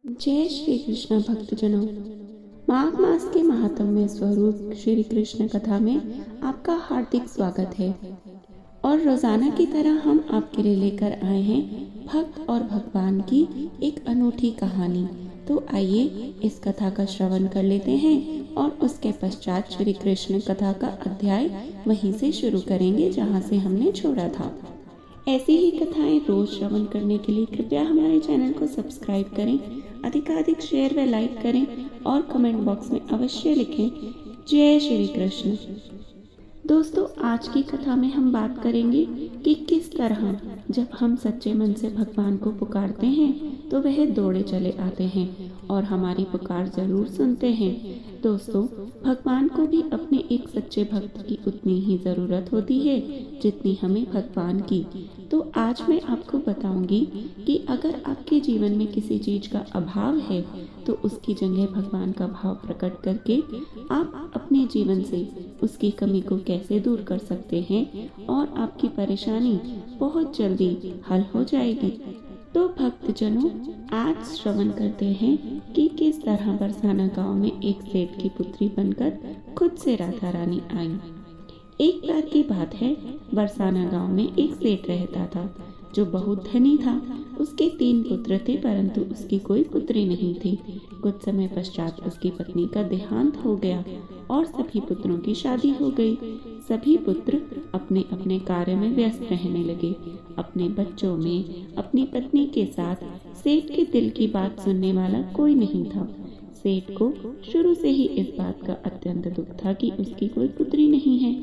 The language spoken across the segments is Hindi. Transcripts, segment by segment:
जय श्री कृष्ण भक्तजनों। माघ मास के महात्म्य स्वरूप श्री कृष्ण कथा में आपका हार्दिक स्वागत है। और रोजाना की तरह हम आपके लिए लेकर आए हैं भक्त और भगवान की एक अनूठी कहानी। तो आइए इस कथा का श्रवण कर लेते हैं और उसके पश्चात श्री कृष्ण कथा का अध्याय वहीं से शुरू करेंगे जहां से हमने छोड़ा था। ऐसी ही कथाएं रोज श्रवण करने के लिए कृपया हमारे चैनल को सब्सक्राइब करें, अधिकाधिक शेयर व लाइक करें और कमेंट बॉक्स में अवश्य लिखें जय श्री कृष्ण। दोस्तों, आज की कथा में हम बात करेंगे कि किस तरह जब हम सच्चे मन से भगवान को पुकारते हैं तो वह दौड़े चले आते हैं और हमारी पुकार जरूर सुनते हैं। दोस्तों, भगवान को भी अपने एक सच्चे भक्त की उतनी ही ज़रूरत होती है जितनी हमें भगवान की। तो आज मैं आपको बताऊंगी कि अगर आपके जीवन में किसी चीज़ का अभाव है तो उसकी जगह भगवान का भाव प्रकट करके आप अपने जीवन से उसकी कमी को कैसे दूर कर सकते हैं और आपकी परेशानी बहुत जल्दी हल हो जाएगी। तो भक्तजनों, आज श्रवण करते हैं कि किस तरह बरसाना गांव में एक सेठ की पुत्री बनकर खुद से राधा रानी आई। एक बार की बात है, बरसाना गांव में एक सेठ रहता था जो बहुत धनी था। उसके 3 पुत्र थे परंतु उसकी कोई पुत्री नहीं थी। कुछ समय पश्चात उसकी पत्नी का देहांत हो गया और सभी पुत्रों की शादी हो गई। सभी पुत्र अपने अपने कार्य में व्यस्त रहने लगे। अपने बच्चों में अपनी पत्नी के साथ सेठ के दिल की बात सुनने वाला कोई नहीं था। सेठ को शुरू से ही इस बात का अत्यंत दुख था कि उसकी कोई पुत्री नहीं है,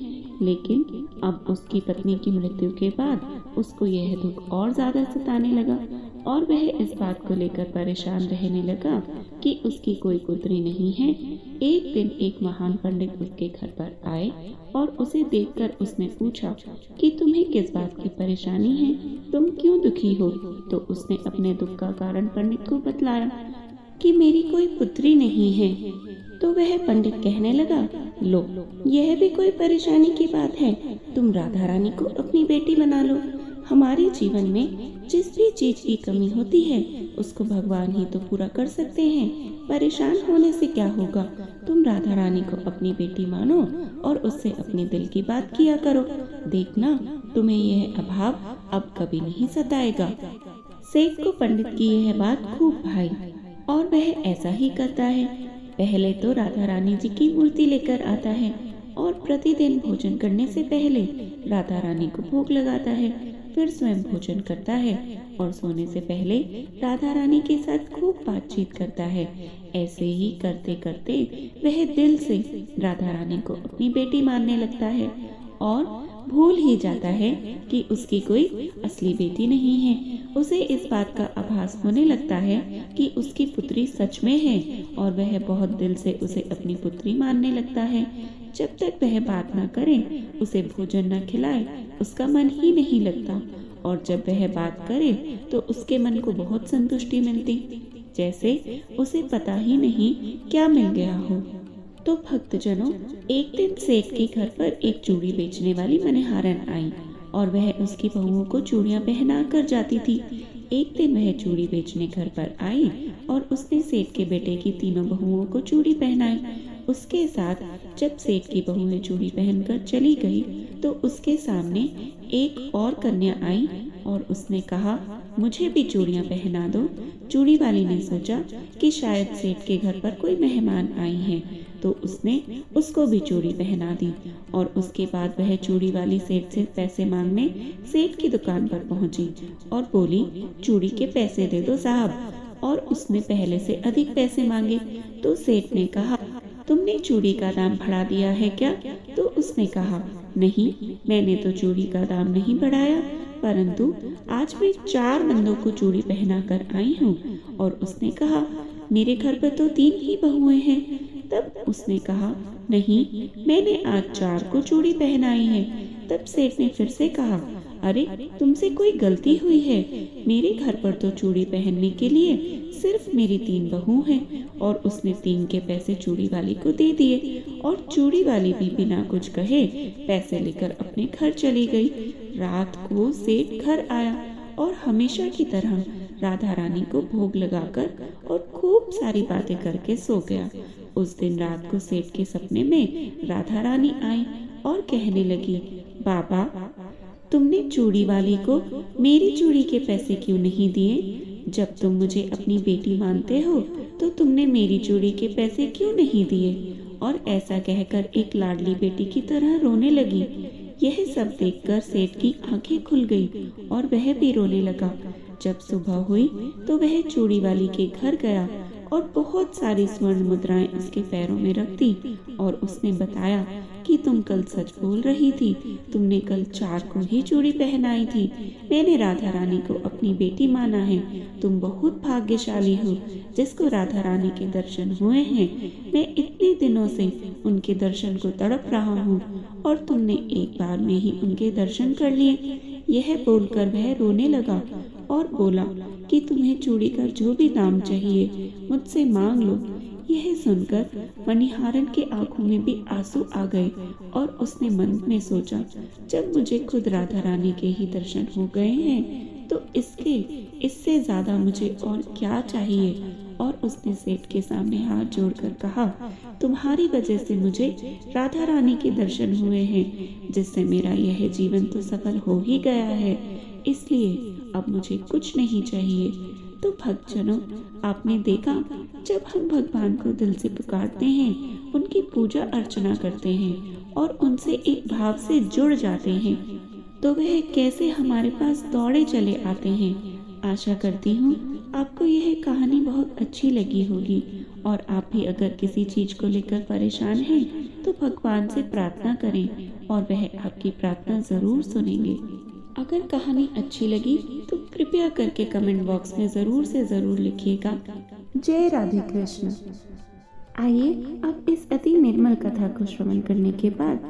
लेकिन अब उसकी पत्नी की मृत्यु के बाद उसको यह दुख और ज्यादा सताने लगा और वह इस बात को लेकर परेशान रहने लगा कि उसकी कोई पुत्री नहीं है। एक दिन एक महान पंडित उसके घर पर आए और उसे देखकर उसने पूछा कि तुम्हें किस बात की परेशानी है, तुम क्यों दुखी हो। तो उसने अपने दुख का कारण पंडित को बतलाया कि मेरी कोई पुत्री नहीं है। तो वह पंडित कहने लगा, लो, यह भी कोई परेशानी की बात है, तुम राधा रानी को अपनी बेटी बना लो। हमारे जीवन में जिस भी चीज की कमी होती है उसको भगवान ही तो पूरा कर सकते हैं। परेशान होने से क्या होगा, तुम राधा रानी को अपनी बेटी मानो और उससे अपने दिल की बात किया करो। देखना, तुम्हें यह अभाव अब कभी नहीं सताएगा। सेठ को पंडित की यह बात खूब भाई और वह ऐसा ही करता है। पहले तो राधा रानी जी की मूर्ति लेकर आता है और प्रतिदिन भोजन करने से पहले राधा रानी को भोग लगाता है, फिर स्वयं भोजन करता है और सोने से पहले राधा रानी के साथ खूब बातचीत करता है। ऐसे ही करते करते वह दिल से राधा रानी को अपनी बेटी मानने लगता है और भूल ही जाता है कि उसकी कोई असली बेटी नहीं है। उसे इस बात का आभास होने लगता है कि उसकी पुत्री सच में है और वह बहुत दिल से उसे अपनी पुत्री मानने लगता है। जब तक वह बात न करे, उसे भोजन न खिलाए, उसका मन ही नहीं लगता और जब वह बात करे तो उसके मन को बहुत संतुष्टि मिलती, जैसे उसे पता ही नहीं क्या मिल गया हो। तो भक्तजनों, एक दिन सेठ के घर पर एक चूड़ी बेचने वाली मनिहारन आई और वह उसकी बहुओं को चूड़ियां पहना कर जाती थी। एक दिन वह चूड़ी बेचने घर पर आई और उसने सेठ के बेटे की 3 बहुओं को चूड़ी पहनाई। उसके साथ जब सेठ की बहुएं चूड़ी पहनकर चली गई तो उसके सामने एक और कन्या आई और उसने कहा, मुझे भी चूड़ियां पहना दो। चूड़ी वाली ने सोचा कि शायद सेठ के घर पर कोई मेहमान आई हैं, तो उसने उसको भी चूड़ी पहना दी और उसके बाद वह चूड़ी वाली सेठ से पैसे मांगने सेठ की दुकान पर पहुंची और बोली, चूड़ी के पैसे दे दो साहब। और उसने पहले से अधिक पैसे मांगे तो सेठ ने कहा, तुमने चूड़ी का दाम बढ़ा दिया है क्या। तो उसने कहा, नहीं, मैंने तो चूड़ी का दाम नहीं बढ़ाया, परंतु आज मैं 4 बंदों को चूड़ी पहना कर आई हूँ। और उसने कहा, मेरे घर पर तो 3 ही बहुएं हैं। तब उसने कहा, नहीं, मैंने आज 4 को चूड़ी पहनाई है। तब सेठ ने फिर से कहा, अरे, तुमसे कोई गलती हुई है, मेरे घर पर तो चूड़ी पहनने के लिए सिर्फ मेरी 3 बहू हैं। और उसने 3 के पैसे चूड़ी वाली को दे दिए और चूड़ी वाली भी बिना कुछ कहे पैसे लेकर अपने घर चली गई। रात को सेठ घर आया और हमेशा की तरह राधा रानी को भोग लगाकर और खूब सारी बातें करके सो गया। उस दिन रात को सेठ के सपने में राधा रानी आई और कहने लगी, बाबा, तुमने चूड़ी वाली को मेरी चूड़ी के पैसे क्यों नहीं दिए? जब तुम मुझे अपनी बेटी मानते हो तो तुमने मेरी चूड़ी के पैसे क्यों नहीं दिए? और ऐसा कहकर एक लाडली बेटी की तरह रोने लगी। यह सब देखकर सेठ की आंखें खुल गई और वह भी रोने लगा। जब सुबह हुई तो वह चूड़ी वाली के घर गया और बहुत सारी स्वर्ण मुद्राएं उसके पैरों में रख दी और उसने बताया कि तुम कल सच बोल रही थी, तुमने कल 4 को ही चूड़ी पहनाई थी। मैंने राधा रानी को अपनी बेटी माना है। तुम बहुत भाग्यशाली हो जिसको राधा रानी के दर्शन हुए हैं। मैं इतने दिनों से उनके दर्शन को तड़प रहा हूँ और तुमने एक बार में ही उनके दर्शन कर लिए। यह बोलकर वह रोने लगा और बोला कि तुम्हें चूड़ी का जो भी दाम चाहिए मुझसे मांग लो। यह सुनकर मणिहारन के आंखों में भी आंसू आ गए और उसने मन में सोचा, जब मुझे खुद राधा रानी के ही दर्शन हो गए हैं तो इससे ज्यादा मुझे और क्या चाहिए। और उसने सेठ के सामने हाथ जोड़कर कहा, तुम्हारी वजह से मुझे राधा रानी के दर्शन हुए हैं, जिससे मेरा यह जीवन तो सफल हो ही गया है। इसलिए अब मुझे कुछ नहीं चाहिए। तो भक्तजनों, आपने देखा, जब हम भगवान को दिल से पुकारते हैं, उनकी पूजा अर्चना करते हैं और उनसे एक भाव से जुड़ जाते हैं, तो वह कैसे हमारे पास दौड़े चले आते हैं। आशा करती हूँ आपको यह कहानी बहुत अच्छी लगी होगी और आप भी अगर किसी चीज को लेकर परेशान हैं तो भगवान से प्रार्थना करें और वह आपकी प्रार्थना जरूर सुनेंगे। अगर कहानी अच्छी लगी तो कृपया करके कमेंट बॉक्स में जरूर से जरूर लिखिएगा। जय राधे कृष्ण। आइए अब इस अति निर्मल कथा को श्रवण करने के बाद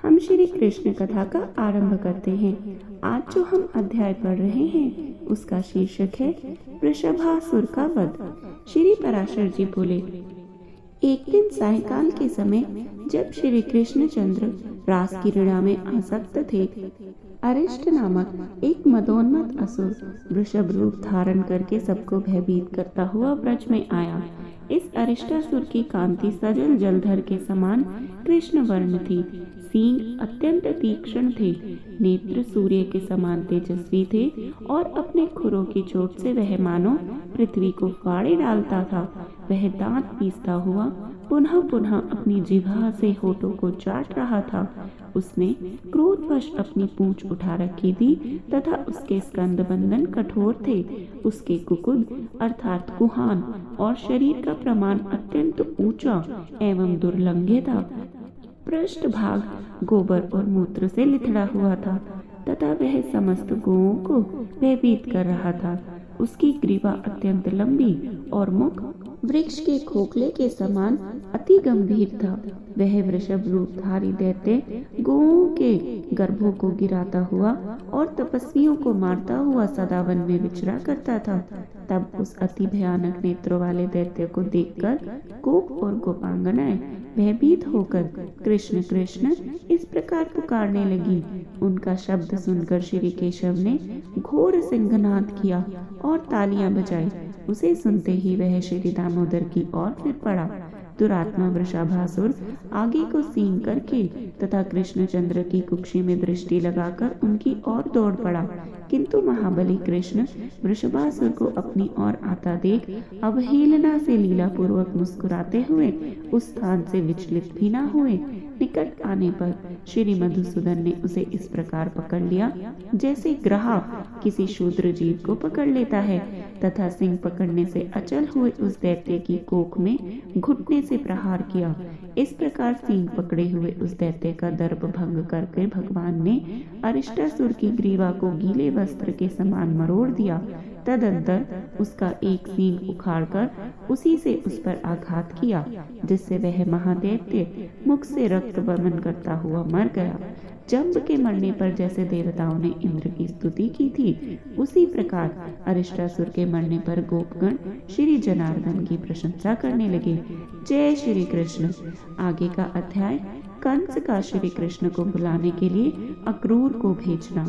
हम श्री कृष्ण कथा का आरंभ करते हैं। आज जो हम अध्याय पढ़ रहे हैं उसका शीर्षक है वृषभासुर का वध। श्री पराशर जी बोले, एक दिन सायंकाल के समय जब श्री कृष्णचंद्र रास क्रीड़ा में आसक्त थे, अरिष्ट नामक एक मदोन्मत्त असुर वृषभ रूप धारण करके सबको भयभीत करता हुआ ब्रज में आया। इस अरिष्टासुर की कांति सजल जलधर के समान कृष्ण वर्ण थी। सींग अत्यंत तीक्ष्ण थे, नेत्र सूर्य के समान तेजस्वी थे और अपने खुरों की चोट से वह मानो पृथ्वी को फाड़े डालता था। वह दांत पीसता हुआ पुनः पुनः अपनी जिह्वा से होठों को चाट रहा था। उसने क्रोधवश अपनी पूंछ उठा रखी थी तथा उसके स्कंद बंधन कठोर थे। उसके कुकुद अर्थात कुहान और शरीर का प्रमाण अत्यंत ऊंचा एवं दुर्लंघ्य था। पृष्ठ भाग गोबर और मूत्र से लिथड़ा हुआ था तथा वह समस्त गौओं को भयभीत कर रहा था। उसकी ग्रीवा अत्यंत लंबी और मुख वृक्ष के खोखले के समान अति गंभीर था। वह वृषभ रूपधारी दैत्य गौओं के गर्भों को गिराता हुआ और तपस्वियों को मारता हुआ सदा वन में विचरा करता था। तब उस अति भयानक नेत्रों वाले दैत्य को देखकर गोप और गोपांगनाएं भयभीत होकर कृष्ण कृष्ण इस प्रकार पुकारने लगी। उनका शब्द सुनकर श्री केशव ने घोर सिंहनाद किया और तालियां बजाई। उसे सुनते ही वह श्री दामोदर की ओर फिर पड़ा। दुरात्मा वृषभासुर आगे को सीन करके तथा कृष्णचंद्र की कुक्षी में दृष्टि लगाकर उनकी ओर दौड़ पड़ा, किंतु महाबली कृष्ण वृषभासुर को अपनी ओर आता देख अवहेलना से लीला पूर्वक मुस्कुराते हुए उस स्थान से विचलित भी न हुए। निकट आने पर श्री मधुसूदन ने उसे इस प्रकार पकड़ लिया जैसे ग्राहक किसी शूद्र जीव को पकड़ लेता है तथा सिंह पकड़ने से अचल हुए उस दैत्य की कोख में घुटने से प्रहार किया। इस प्रकार सिंह पकड़े हुए उस दैत्य का दर्प भंग करके भगवान ने अरिष्टासुर की ग्रीवा को गीले वस्त्र के समान मरोड़ दिया। तदंतर उसका एक सींग उखाड़कर उसी से उस पर आघात किया, जिससे वह महादैत्य मुख से रक्त बर्मन करता हुआ मर गया। जंब के मरने पर जैसे देवताओं ने इंद्र की स्तुति की थी, उसी प्रकार अरिष्टासुर के मरने पर गोपगण श्री जनार्दन की प्रशंसा करने लगे। जय श्री कृष्ण। आगे का अध्याय कंस का श्री कृष्ण को बुलाने के लिए अक्रूर को भेजना।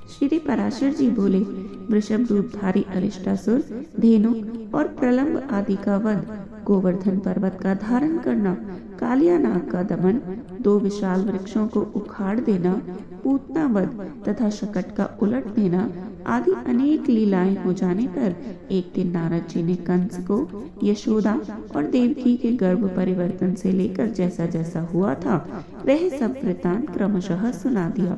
श्री पराशर जी बोले, वृषभ रूपधारी अरिष्टासुर, धेनु और प्रलंब आदि का वध, गोवर्धन पर्वत का धारण करना, कालिया नाग का दमन, 2 विशाल वृक्षों को उखाड़ देना, पूतना वध तथा शकट का उलट देना आदि अनेक लीलाएं हो जाने पर एक दिन नारद जी ने कंस को यशोदा और देवकी के गर्भ परिवर्तन से लेकर जैसा जैसा हुआ था वह सब वृतांत क्रमशः सुना दिया।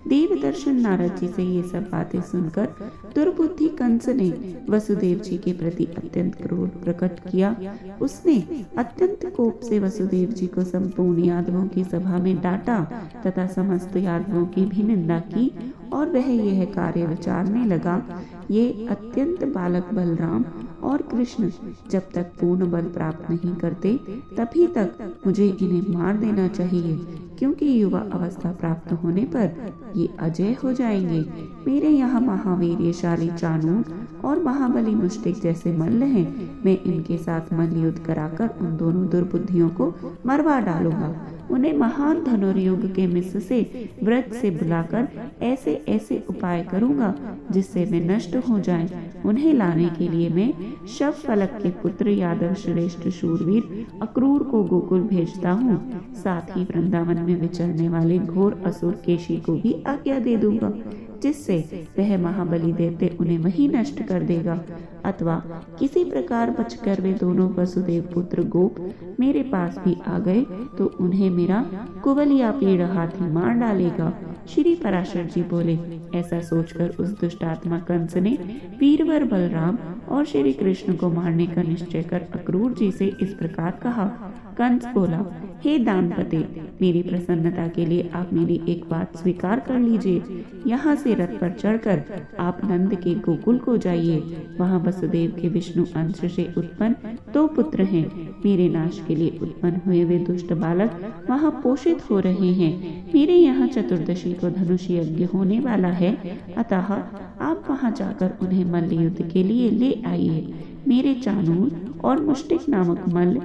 देव दर्शन नारद जी से ये सब बातें सुनकर दुर्बुद्धि कंस ने वसुदेव जी के प्रति अत्यंत क्रोध प्रकट किया। उसने अत्यंत कोप से वसुदेव जी को संपूर्ण यादवों की सभा में डांटा तथा समस्त यादवों की भी निंदा की और वह यह कार्य विचारने लगा, ये अत्यंत बालक बलराम और कृष्ण जब तक पूर्ण बल प्राप्त नहीं करते तभी तक मुझे इन्हें मार देना चाहिए, क्योंकि युवा अवस्था प्राप्त होने पर ये अजय हो जाएंगे। मेरे यहाँ महावीर्यशाली चाणूर और महाबली मुष्टिक जैसे मल्ल हैं। मैं इनके साथ मल्ल युद्ध कराकर उन दोनों दुर्बुद्धियों को मरवा डालूंगा। उन्हें महान धनुर्युग के मिस्र से व्रत से बुलाकर ऐसे ऐसे उपाय करूंगा जिससे वे नष्ट हो जाएं। उन्हें लाने के लिए मैं शव फलक के पुत्र यादव श्रेष्ठ शूरवीर अक्रूर को गोकुल भेजता हूँ। साथ ही वृंदावन में विचरने वाले घोर असुर केशी को भी आज्ञा दे दूंगा, जिससे वह महाबली दैत्य उन्हें वहीं नष्ट कर देगा। अथवा किसी प्रकार बचकर वे दोनों वसुदेव पुत्र गोप मेरे पास भी आ गए तो उन्हें मेरा कुवलिया पीड़ हाथी मार डालेगा। श्री पराशर जी बोले, ऐसा सोचकर उस दुष्ट आत्मा कंस ने वीरवर बलराम और श्री कृष्ण को मारने का निश्चय कर अक्रूर जी से इस प्रकार कहा। कंस बोला, हे दानपते, मेरी प्रसन्नता के लिए आप मेरी एक बात स्वीकार कर लीजिए। यहाँ से रथ पर चढ़कर आप नंद के गोकुल को जाइए। वहाँ वसुदेव के विष्णु अंश से उत्पन्न 2 पुत्र हैं। मेरे नाश के लिए उत्पन्न हुए वे दुष्ट बालक वहाँ पोषित हो रहे हैं। मेरे यहाँ चतुर्दशी को धनुष यज्ञ होने वाला है, अतः आप वहाँ जाकर उन्हें मल्ल युद्ध के लिए ले आइए। मेरे चाणूर और मुष्टिक नामक मल्ल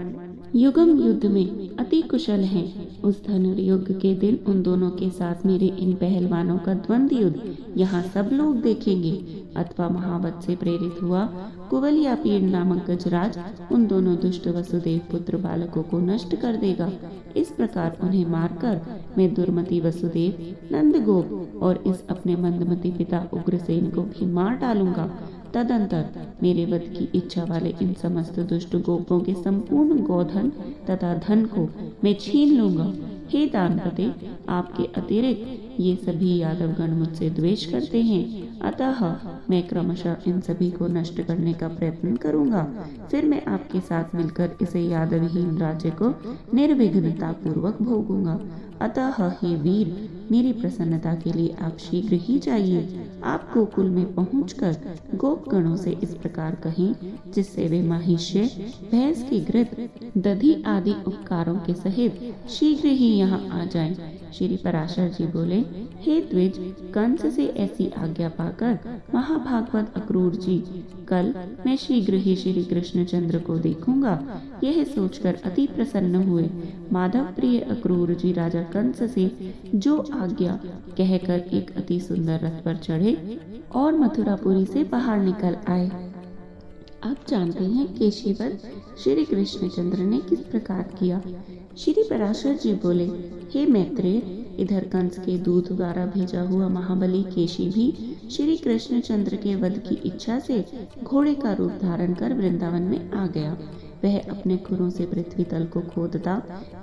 युगम युद्ध में अति कुशल हैं। उस धनुर्युद्ध के दिन उन दोनों के साथ मेरे इन पहलवानों का द्वंद्व युद्ध यहाँ सब लोग देखेंगे। अथवा महावत से प्रेरित हुआ कुवलिया पीड़ नामक गजराज उन दोनों दुष्ट वसुदेव पुत्र बालकों को नष्ट कर देगा। इस प्रकार उन्हें मारकर मैं दुर्मति वसुदेव, नंद गोप और इस अपने मंदमती पिता उग्रसेन को भी मार डालूंगा। तदंतर मेरे वध की इच्छा वाले इन समस्त दुष्ट गोपों के संपूर्ण गोधन तथा धन को मैं छीन लूंगा। हे दानपते, आपके अतिरिक्त ये सभी यादवगण मुझसे द्वेष करते हैं, अतः मैं क्रमशः इन सभी को नष्ट करने का प्रयत्न करूंगा। फिर मैं आपके साथ मिलकर इसे यादवहीन राज्य को निर्विघ्नता पूर्वक भोगूंगा। अतः हे वीर, मेरी प्रसन्नता के लिए आप शीघ्र ही जाइए। आप गोकुल में पहुंचकर गोपगणों से इस प्रकार कहें, जिससे वे महिष्य, भैंस की घृत, दधि आदि उपकारों के सहित शीघ्र ही यहाँ आ जाएं। श्री पराशर जी बोले, हे द्विज, कंस से ऐसी आज्ञा पाकर महाभागवत अक्रूर जी, कल मैं शीघ्र ही श्री कृष्णचंद्र को देखूंगा। यह सोचकर अति प्रसन्न हुए। माधव प्रिय अक्रूर जी राजा कंस से जो आज्ञा कहकर एक अति सुंदर रथ पर चढ़े और मथुरापुरी से बाहर निकल आए। आप जानते हैं केशीवत श्री कृष्णचंद्र ने किस प्रकार किया। श्री पराशर जी बोले, हे मैत्रेय, इधर कंस के दूत द्वारा भेजा हुआ महाबली केशी भी श्री कृष्णचंद्र के वध की इच्छा से घोड़े का रूप धारण कर वृंदावन में आ गया। वह अपने खुरों से पृथ्वी तल को खोदता,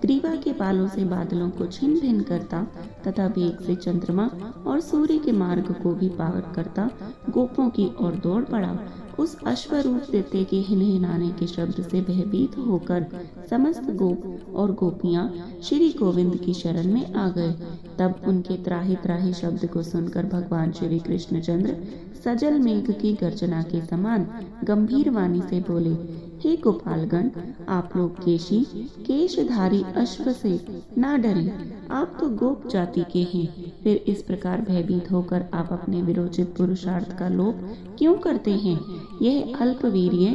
ग्रीवा के बालों से बादलों को छिन्न भिन्न करता तथा वेग से चंद्रमा और सूर्य के मार्ग को भी पार करता गोपों की ओर दौड़ पड़ा। उस अश्वरूप देते के हिनहिनाने के शब्द से भयभीत होकर समस्त गोप और गोपियां श्री गोविंद की शरण में आ गए। तब उनके त्राही त्राही शब्द को सुनकर भगवान श्री कृष्णचंद्र सजल मेघ की गर्जना के समान गंभीर वाणी से बोले, हे गोपालगण, आप लोग केशी केशधारी अश्व से ना डरें। आप तो गोप जाति के हैं, फिर इस प्रकार भयभीत होकर आप अपने विरोचित पुरुषार्थ का लोप क्यों करते हैं। यह अल्पवीर्य,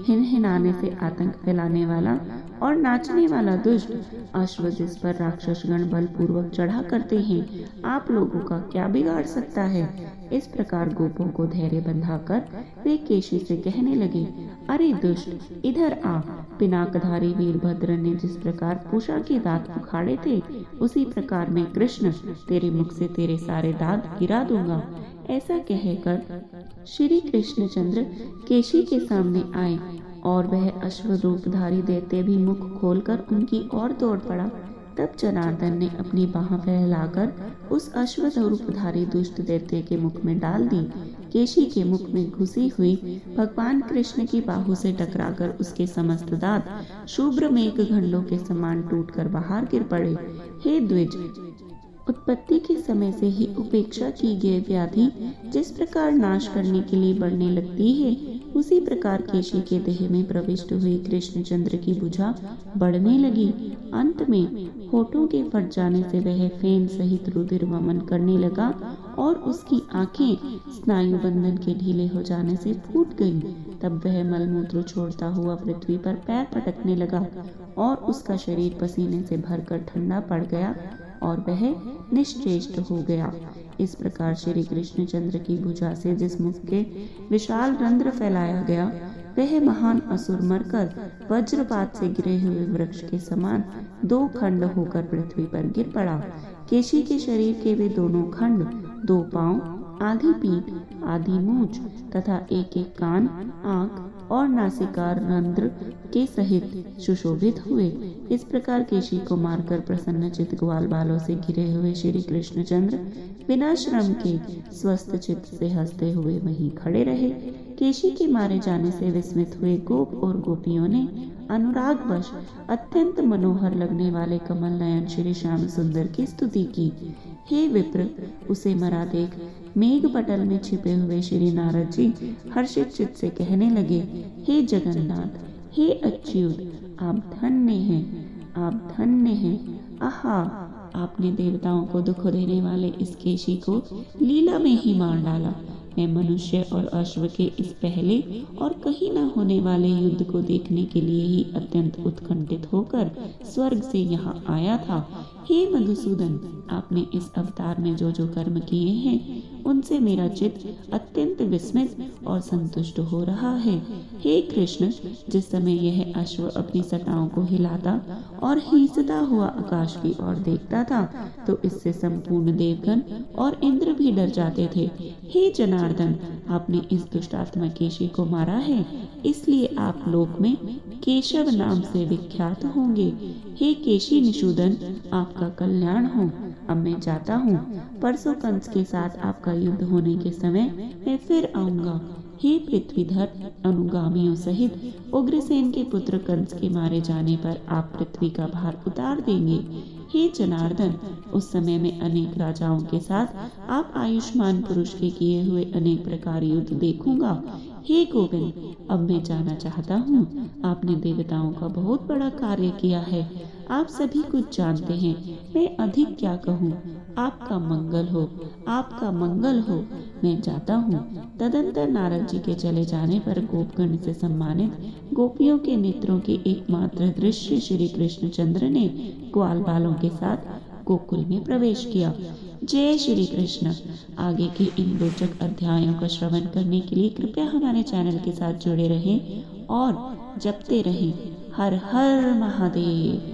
हिनहिनाने से आतंक फैलाने वाला और नाचने वाला दुष्ट अश्व जिस पर राक्षसगण बलपूर्वक चढ़ा करते हैं, आप लोगों का क्या बिगाड़ सकता है। इस प्रकार गोपों को धैर्य बंधाकर वे केशी से कहने लगे, अरे दुष्ट, इधर आ। पिनाकधारी वीरभद्र ने जिस प्रकार पूषा के दांत उखाड़े थे, उसी प्रकार मैं कृष्ण तेरे मुख से तेरे सारे दांत गिरा दूंगा। ऐसा कहकर श्री कृष्णचंद्र केशी के सामने आए और वह अश्वरूपधारी दैत्य भी मुख खोलकर उनकी ओर दौड़ पड़ा। तब जनार्दन ने अपनी बाह फैलाकर उस अश्वरूपधारी दुष्ट दैत्य के मुख में डाल दी। केशी के मुख में घुसी हुई भगवान कृष्ण की बाहु से टकराकर उसके समस्त दांत शुभ्र मेघ खंडों के समान टूटकर बाहर गिर पड़े। हे द्विज, उत्पत्ति के समय से ही उपेक्षा की गई व्याधि जिस प्रकार नाश करने के लिए बढ़ने लगती है, उसी प्रकार केशी के देह में प्रविष्ट हुई कृष्णचंद्र की भुजा बढ़ने लगी। अंत में होठों के फट जाने से वह फेन सहित रुधिर वमन करने लगा और उसकी आंखें स्नायु बंधन के ढीले हो जाने से फूट गईं। तब वह मलमूत्र छोड़ता हुआ पृथ्वी पर पैर पटकने लगा और उसका शरीर पसीने से भरकर ठंडा पड़ गया और वह निश्चेष्ट हो गया। इस प्रकार श्री कृष्णचंद्र की भुजा से जिस मुख के विशाल रंध्र फैलाया गया, वह महान असुर मरकर वज्रपात से गिरे हुए वृक्ष के समान दो खंड होकर पृथ्वी पर गिर पड़ा। केशी के शरीर के वे दोनों खंड, दो पांव, आधी पीठ, आधी मूंछ तथा एक एक कान, आंख और नासिका रंध्र के सहित सुशोभित हुए। इस प्रकार केशी को मारकर प्रसन्नचित्त ग्वाल बालों से घिरे हुए श्री कृष्णचंद्र बिना श्रम के स्वस्थ चित्त से हंसते हुए वहीं खड़े रहे। केशी के मारे जाने से विस्मित हुए गोप और गोपियों ने अनुरागवश अत्यंत मनोहर लगने वाले कमल नयन श्री श्याम सुंदर की स्तुति की। हे विप्र, उसे मरा देख मेघ पटल में छिपे हुए श्री नारद जी हर्षित चित्त से कहने लगे, हे जगन्नाथ, हे अच्युत, आप धन्य हैं, आप धन्य हैं। आहा, आपने देवताओं को दुख देने वाले इस केशी को लीला में ही मार डाला। मैं मनुष्य और अश्व के इस पहले और कहीं न होने वाले युद्ध को देखने के लिए ही अत्यंत उत्कंठित होकर स्वर्ग से यहाँ आया था। हे मधुसूदन, आपने इस अवतार में जो जो कर्म किए हैं, उनसे मेरा चित्त अत्यंत विस्मित और संतुष्ट हो रहा है। हे कृष्ण, जिस समय यह अश्व अपनी सटाओं को हिलाता और हिंसता हुआ आकाश की ओर देखता था, तो इससे संपूर्ण देवगण और इंद्र भी डर जाते थे। हे जनार्दन, आपने इस दुष्टात्मा केशी को मारा है, इसलिए आप लोक में केशव नाम से विख्यात होंगे। हे केशी निषूदन, आपका कल्याण हो। अब मैं जाता हूँ। परसों कंस के साथ आपका युद्ध होने के समय मैं फिर आऊंगा। हे पृथ्वीधर, अनुगामियों सहित उग्रसेन के पुत्र कंस के मारे जाने पर आप पृथ्वी का भार उतार देंगे। हे जनार्दन, उस समय में अनेक राजाओं के साथ आप आयुष्मान पुरुष के किए हुए अनेक प्रकार युद्ध देखूंगा। हे गोविंद, अब मैं जाना चाहता हूँ। आपने देवताओं का बहुत बड़ा कार्य किया है, आप सभी कुछ जानते हैं, मैं अधिक क्या कहूँ। आपका मंगल हो, आपका मंगल हो। मैं जाता हूँ। तदंतर नारद जी के चले जाने पर गोपगण से सम्मानित गोपियों के नेत्रों के एकमात्र दृश्य श्री कृष्णचंद्र ने ग्वाल बालों के साथ गोकुल में प्रवेश किया। जय श्री कृष्ण। आगे के इन रोचक अध्यायों का श्रवण करने के लिए कृपया हमारे चैनल के साथ जुड़े रहें और जपते रहें हर हर महादेव।